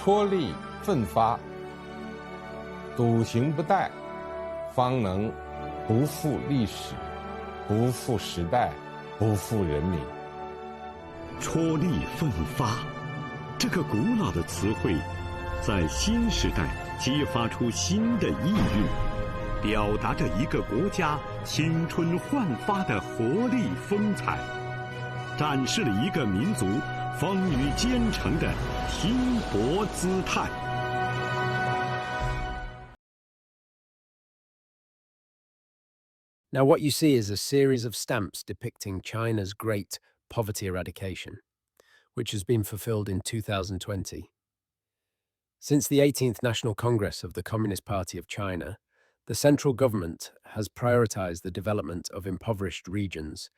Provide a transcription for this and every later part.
踔厉奋发，笃行不怠，方能不负历史，不负时代，不负人民。踔厉奋发，这个古老的词汇，在新时代激发出新的意蕴，表达着一个国家青春焕发的活力风采，展示了一个民族风雨兼程的拼搏姿态。Now, what you see is a series of stamps depicting China's great poverty eradication, which has been fulfilled in 2020. Since the 18th National Congress of the Communist Party of China, the central government has prioritized the development of impoverished regions,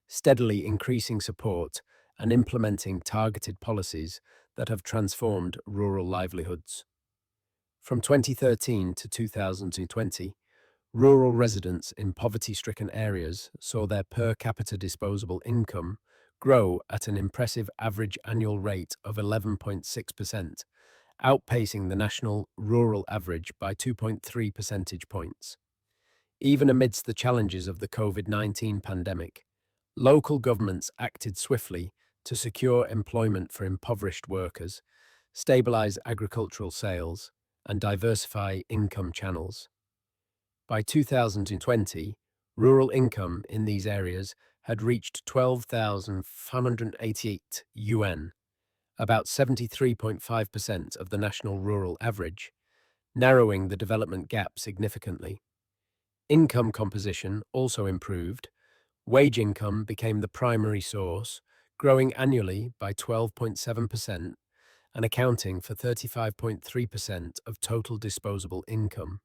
steadily increasing support and implementing targeted policies that have transformed rural livelihoods. From 2013 to 2020, rural residents in poverty-stricken areas saw their per capita disposable income grow at an impressive average annual rate of 11.6%, outpacing the national rural average by 2.3 percentage points. Even amidst the challenges of the COVID-19 pandemic, local governments acted swiftly to secure employment for impoverished workers, stabilize agricultural sales, and diversify income channels. By 2020, rural income in these areas had reached 12,588 yuan, about 73.5% of the national rural average, narrowing the development gap significantly. Income composition also improved. Wage income became the primary source, growing annually by 12.7% and accounting for 35.3% of total disposable income.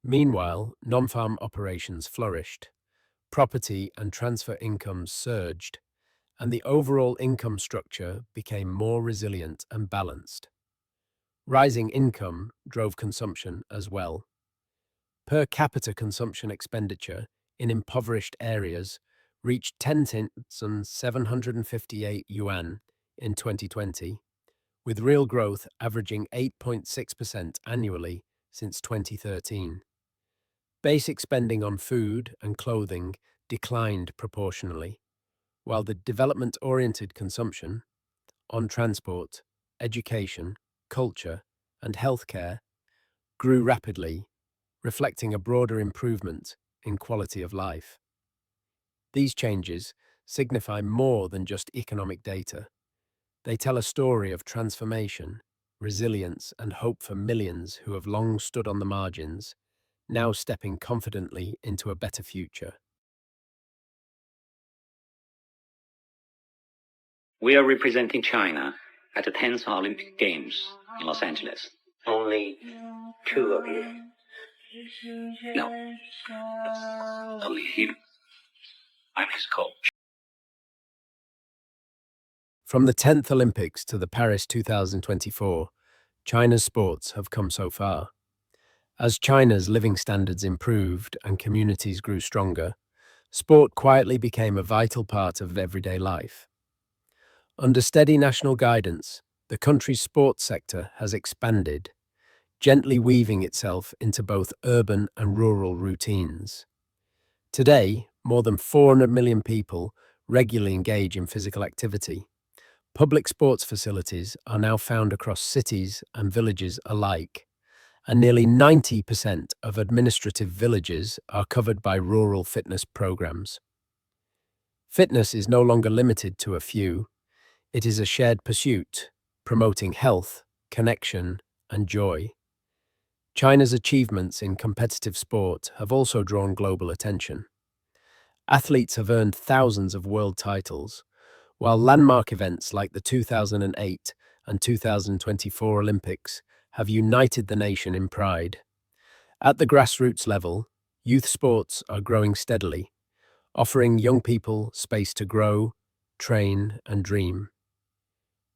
Meanwhile, non-farm operations flourished, property and transfer incomes surged, and the overall income structure became more resilient and balanced. Rising income drove consumption as well. Per capita consumption expenditure in impoverished areas reached 10,758 yuan in 2020, with real growth averaging 8.6% annually since 2013. Basic spending on food and clothing declined proportionally, while the development-oriented consumption on transport, education, culture, and healthcare grew rapidly, reflecting a broader improvement in quality of life. These changes signify more than just economic data. They tell a story of transformation, resilience, and hope for millions who have long stood on the margins, now stepping confidently into a better future. We are representing China at the 10th Olympic Games in Los Angeles. Only two of you. No, only him. I'm his coach. From the 10th Olympics to the Paris 2024, China's sports have come so far. As China's living standards improved and communities grew stronger, sport quietly became a vital part of everyday life. Under steady national guidance, the country's sports sector has expanded, gently weaving itself into both urban and rural routines. Today, more than 400 million people regularly engage in physical activity. Public sports facilities are now found across cities and villages alike, and nearly 90% of administrative villages are covered by rural fitness programs. Fitness is no longer limited to a few. It is a shared pursuit, promoting health, connection, and joy. China's achievements in competitive sport have also drawn global attention. Athletes have earned thousands of world titles, while landmark events like the 2008 and 2024 Olympics have united the nation in pride. At the grassroots level, youth sports are growing steadily, offering young people space to grow, train, and dream.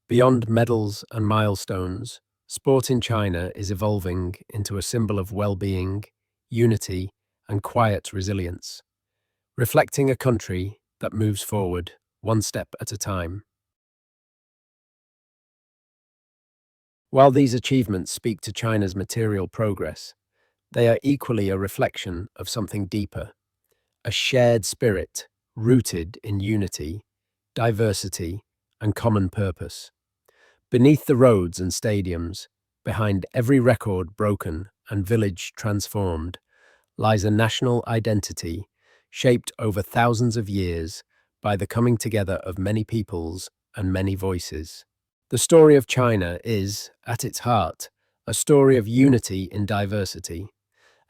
Beyond medals and milestones, sport in China is evolving into a symbol of well-being, unity, and quiet resilience, reflecting a country that moves forward one step at a time. While these achievements speak to China's material progress, they are equally a reflection of something deeper, a shared spirit rooted in unity, diversity, and common purpose. Beneath the roads and stadiums, behind every record broken and village transformed, lies a national identity shaped over thousands of years by the coming together of many peoples and many voices. The story of China is, at its heart, a story of unity in diversity,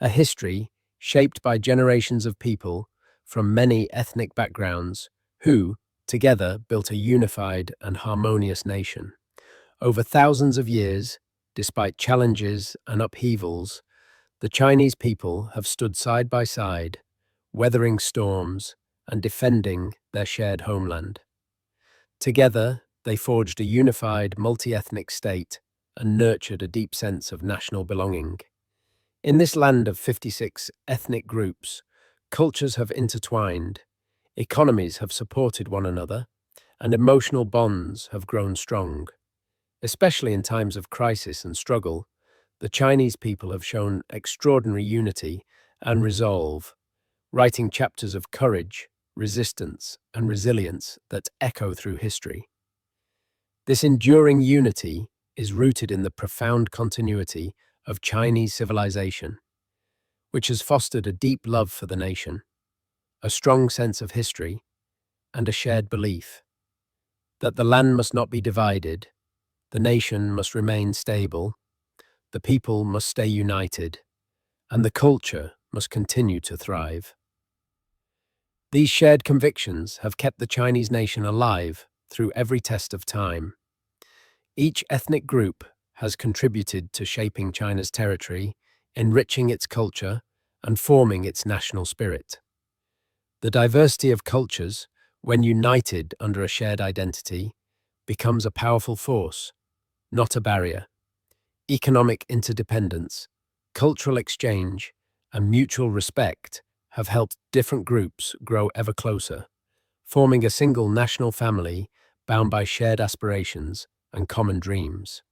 a history shaped by generations of people from many ethnic backgrounds who, together, built a unified and harmonious nation. Over thousands of years, despite challenges and upheavals, the Chinese people have stood side by side, weathering storms and defending their shared homeland. Together, they forged a unified, multi-ethnic state and nurtured a deep sense of national belonging. In this land of 56 ethnic groups, cultures have intertwined, economies have supported one another, and emotional bonds have grown strong. Especially in times of crisis and struggle, the Chinese people have shown extraordinary unity and resolve, writing chapters of courage, resistance, and resilience that echo through history. This enduring unity is rooted in the profound continuity of Chinese civilization, which has fostered a deep love for the nation, a strong sense of history, and a shared belief that the land must not be divided, the nation must remain stable, the people must stay united, and the culture must continue to thrive. These shared convictions have kept the Chinese nation alive through every test of time. Each ethnic group has contributed to shaping China's territory, enriching its culture, and forming its national spirit. The diversity of cultures, when united under a shared identity, becomes a powerful force, not a barrier. Economic interdependence, cultural exchange, and mutual respect have helped different groups grow ever closer, forming a single national family bound by shared aspirations and common dreams.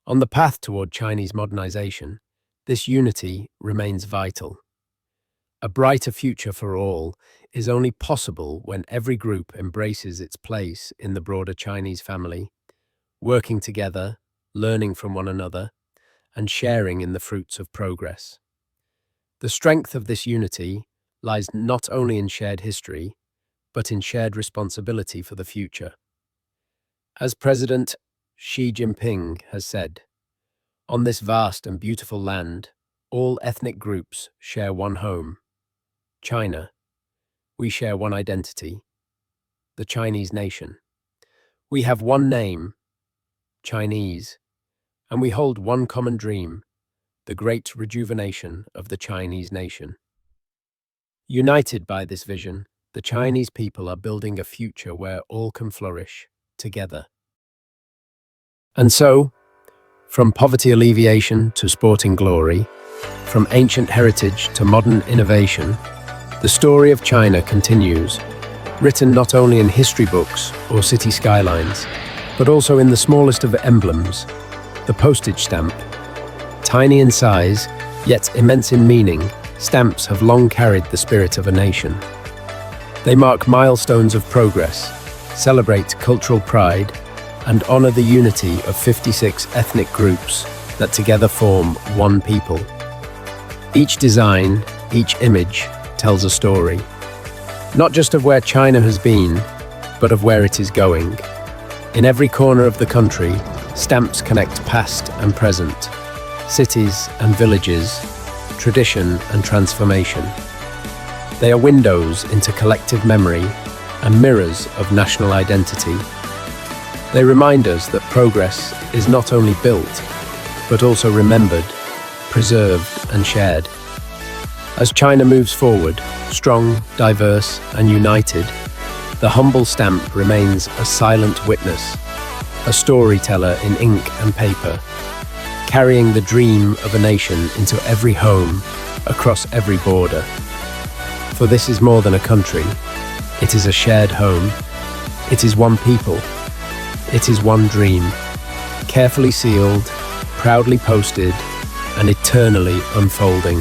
On the path toward Chinese modernization, this unity remains vital. A brighter future for all is only possible when every group embraces its place in the broader Chinese family, working together, learning from one another, and sharing in the fruits of progress. The strength of this unity lies not only in shared history, but in shared responsibility for the future. As President Xi Jinping has said, "On this vast and beautiful land, all ethnic groups share one home. China. We share one identity, the Chinese nation. We have one name, Chinese, and we hold one common dream, the great rejuvenation of the Chinese nation." United by this vision, the Chinese people are building a future where all can flourish together. And so, from poverty alleviation to sporting glory, from ancient heritage to modern innovation, the story of China continues, written not only in history books or city skylines, but also in the smallest of emblems, the postage stamp. Tiny in size, yet immense in meaning, stamps have long carried the spirit of a nation. They mark milestones of progress, celebrate cultural pride, and honor the unity of 56 ethnic groups that together form one people. Each design, each image, tells a story, not just of where China has been, but of where it is going. In every corner of the country, stamps connect past and present, cities and villages, tradition and transformation. They are windows into collective memory and mirrors of national identity. They remind us that progress is not only built, but also remembered, preserved, and shared. As China moves forward, strong, diverse, and united, the humble stamp remains a silent witness, a storyteller in ink and paper, carrying the dream of a nation into every home, across every border. For this is more than a country, it is a shared home, it is one people, it is one dream, carefully sealed, proudly posted, and eternally unfolding.